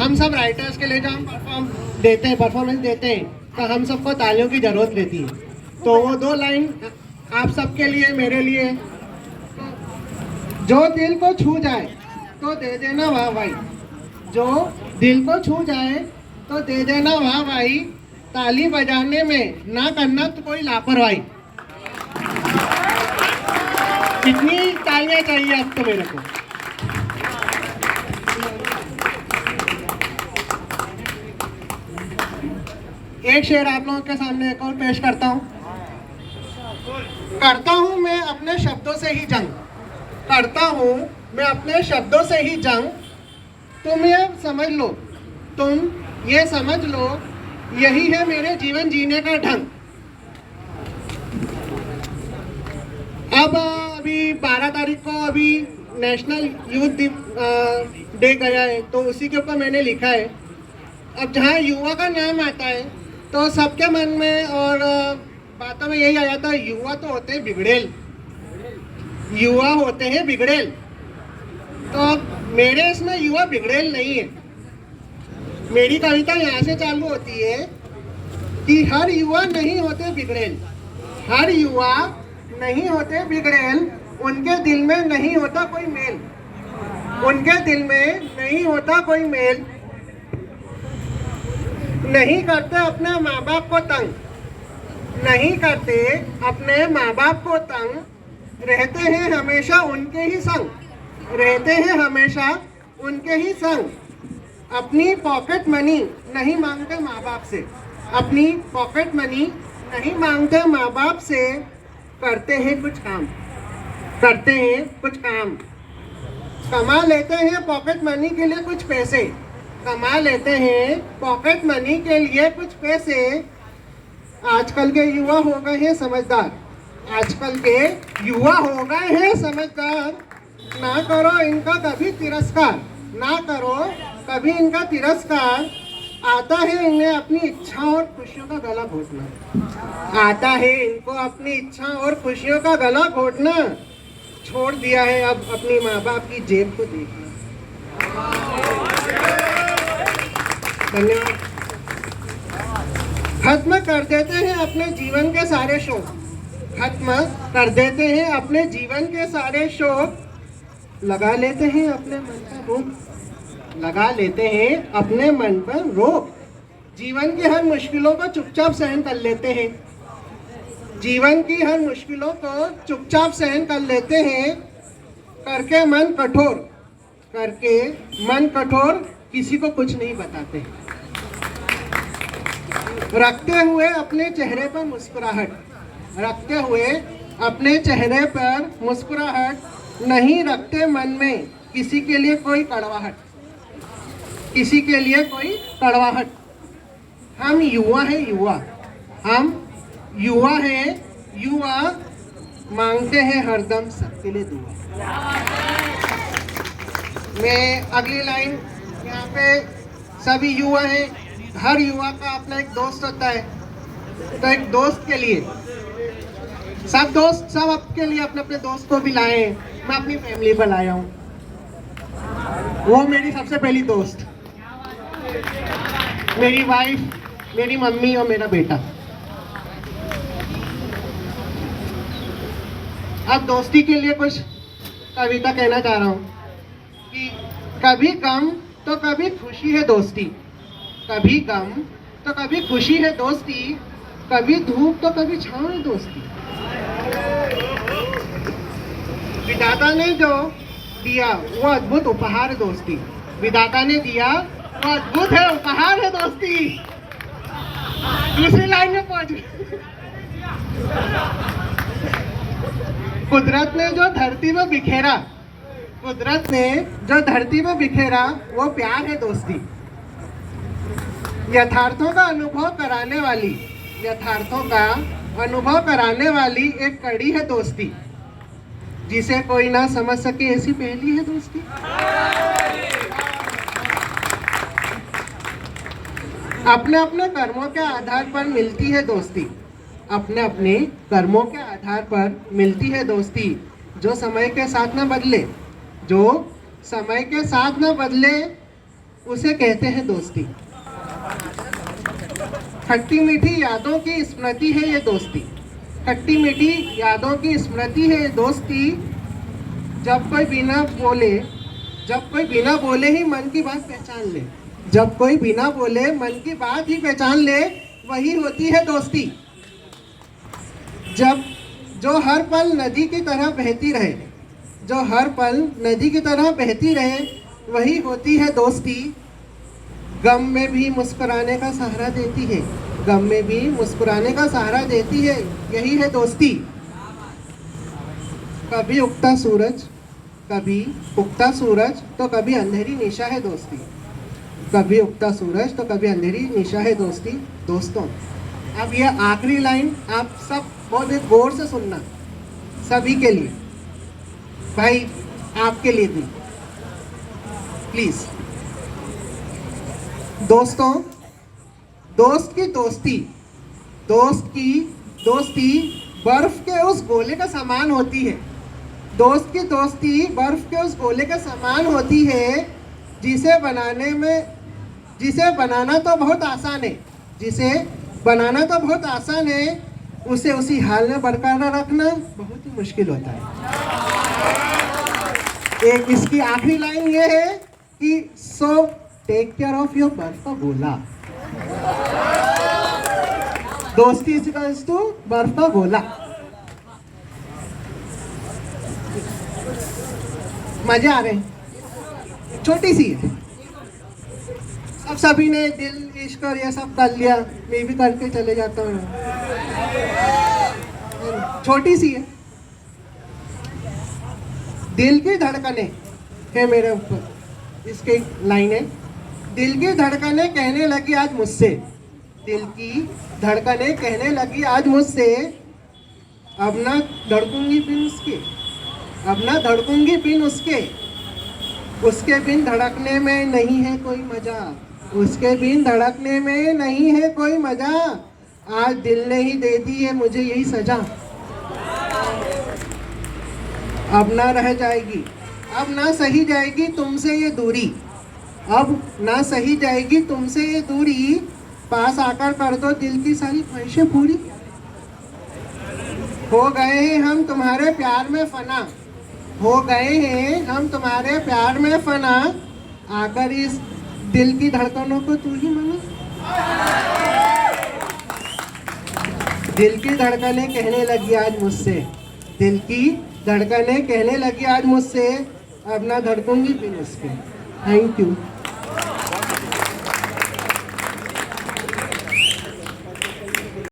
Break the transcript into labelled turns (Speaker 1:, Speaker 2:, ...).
Speaker 1: हम सब राइटर्स के लिए जो हम परफॉर्मेंस देते हैं तो हम सबको तालियों की ज़रूरत रहती है। तो वो 2 लाइन आप सबके लिए, मेरे लिए। जो दिल को छू जाए तो दे देना वाह भाई, जो दिल को छू जाए तो दे देना वाह भाई, ताली बजाने में ना करना तो कोई लापरवाही। कितनी तालियां चाहिए अब तो मेरे को। एक शेर आप लोगों के सामने एक और पेश करता हूँ मैं अपने शब्दों से ही जंग, करता हूँ मैं अपने शब्दों से ही जंग। तुम ये समझ लो, तुम ये समझ लो, यही है मेरे जीवन जीने का ढंग। अब अभी 12 तारीख को अभी नेशनल यूथ डे गया है, तो उसी के ऊपर मैंने लिखा है। अब जहाँ युवा का नाम आता है तो सबके मन में और बातों में यही आ जाता है, युवा तो होते हैं बिगड़ेल, युवा होते हैं बिगड़ेल। तो अब मेरे इसमें युवा बिगड़ेल नहीं है। मेरी कविता यहाँ से चालू होती है कि हर युवा नहीं होते बिगड़ेल, हर युवा नहीं होते बिगड़ेल, उनके दिल में नहीं होता कोई मेल, उनके दिल में नहीं होता कोई मेल। नहीं करते अपने माँ बाप को तंग, नहीं करते अपने माँ बाप को तंग, रहते हैं हमेशा उनके ही संग, रहते हैं हमेशा उनके ही संग। अपनी पॉकेट मनी नहीं मांगते माँ बाप से, अपनी पॉकेट मनी नहीं मांगते माँ बाप से, करते हैं कुछ काम, करते हैं कुछ काम। कमा लेते हैं पॉकेट मनी के लिए कुछ पैसे, कमा लेते हैं पॉकेट मनी के लिए कुछ पैसे। आजकल के युवा हो गए हैं समझदार, आजकल के युवा हो गए हैं समझदार। ना करो इनका कभी तिरस्कार, ना करो कभी इनका तिरस्कार। आता है इन्हें अपनी इच्छा और खुशियों का गला घोटना, आता है इनको अपनी इच्छा और खुशियों का गला घोटना। छोड़ दिया है अब अपनी माँ बाप की जेब को देखना। धन्यवाद। खत्म कर देते हैं अपने जीवन के सारे शौक, खत्म कर देते हैं अपने जीवन के सारे शौक। लगा लेते हैं अपने मन पर रोक, लगा लेते हैं अपने मन पर रोक। जीवन की हर मुश्किलों को चुपचाप सहन कर लेते हैं, जीवन की हर मुश्किलों को चुपचाप सहन कर लेते हैं। करके मन कठोर, करके मन कठोर, किसी को कुछ नहीं बताते। रखते हुए अपने चेहरे पर मुस्कुराहट, रखते हुए अपने चेहरे पर मुस्कुराहट, नहीं रखते मन में किसी के लिए कोई कड़वाहट, किसी के लिए कोई कड़वाहट। हम युवा हैं युवा, हम युवा हैं युवा, मांगते हैं हरदम सबके लिए दुआ। मैं अगली लाइन, यहाँ पे सभी युवा हैं, हर युवा का अपना एक दोस्त होता है। तो एक दोस्त के लिए सब दोस्त, सब आपके लिए अपने अपने दोस्त को भी लाए हैं। मैं अपनी फैमिली पर लाया हूँ, वो मेरी सबसे पहली दोस्त, मेरी वाइफ, मेरी मम्मी और मेरा बेटा। अब दोस्ती के लिए कुछ कविता कहना चाह रहा हूँ कि कभी गम तो कभी खुशी है दोस्ती, कभी गम तो कभी खुशी है दोस्ती, कभी धूप तो कभी छाँव है दोस्ती। विधाता ने जो दिया वो अद्भुत उपहार है दोस्ती, विधाता ने दिया वो अद्भुत है उपहार है दोस्ती। दूसरी लाइन में पहुंच कुदरत ने जो धरती में बिखेरा, कुदरत ने जो धरती में बिखेरा वो प्यार है दोस्ती। यथार्थों का अनुभव कराने वाली, यथार्थों का अनुभव कराने वाली एक कड़ी है दोस्ती, जिसे कोई ना समझ सके ऐसी पहली है दोस्ती। अपने अपने कर्मों के आधार पर मिलती है दोस्ती, अपने अपने कर्मों के आधार पर मिलती है दोस्ती। जो समय के साथ न बदले, जो समय के साथ न बदले, उसे कहते हैं दोस्ती। खट्टी मीठी यादों की स्मृति है ये दोस्ती। खट्टी मीठी यादों की स्मृति है ये दोस्ती। जब कोई बिना बोले ही मन की बात पहचान ले, जब कोई बिना बोले मन की बात ही पहचान ले, वही होती है दोस्ती। जब जो हर पल नदी की तरह बहती रहे, जो हर पल नदी की तरह बहती रहे, वही होती है दोस्ती। गम में भी मुस्कुराने का सहारा देती है, गम में भी मुस्कुराने का सहारा देती है, यही है दोस्ती। कभी उगता सूरज, कभी उगता सूरज तो कभी अंधेरी निशा है दोस्ती। कभी उगता सूरज तो कभी अंधेरी निशा है दोस्ती। दोस्तों, अब ये आखिरी लाइन आप सब बहुत गौर से सुनना, सभी के लिए, भाई आपके लिए भी प्लीज। दोस्तों, दोस्त की दोस्ती बर्फ के उस गोले का समान होती है। दोस्त की दोस्ती बर्फ के उस गोले के समान होती है, जिसे बनाना तो बहुत आसान है, जिसे बनाना तो बहुत आसान है, उसे उसी हाल में बरकरार रखना बहुत ही मुश्किल होता है। एक इसकी आखिरी लाइन ये है कि so take care of your बर्फ का गोला। दोस्ती इक्वल्स टू बर्फ का गोला। मजे आ रहे हैं? छोटी सी है, अब सभी ने दिल इश्क और ये सब कर लिया, मैं भी करके चले जाता हूँ। छोटी सी है। दिल की धड़कने है मेरे ऊपर, इसकी लाइन है। दिल की धड़कने कहने लगी आज मुझसे, दिल की धड़कने कहने लगी आज मुझसे, अब ना धड़कूंगी बिन उसके, अब ना धड़कूंगी बिन उसके, उसके बिन धड़कने में नहीं है कोई मजा, उसके बिन धड़कने में नहीं है कोई मजा, आज दिल ने ही दे दी है मुझे यही सजा। अब ना रह जाएगी, अब ना सही जाएगी तुमसे ये दूरी, अब ना सही जाएगी तुमसे ये दूरी, पास आकर कर दो दिल की सारी ख्वाहिशें पूरी। हो गए हैं हम तुम्हारे प्यार में फना, हो गए हैं हम तुम्हारे प्यार में फना, आकर इस दिल की धड़कनों को तू ही मना। दिल की धड़कने कहने लगी आज मुझसे, दिल की धड़कने कहने लगी आज मुझसे, अब ना धड़कूंगी बिन उसके। Thank you.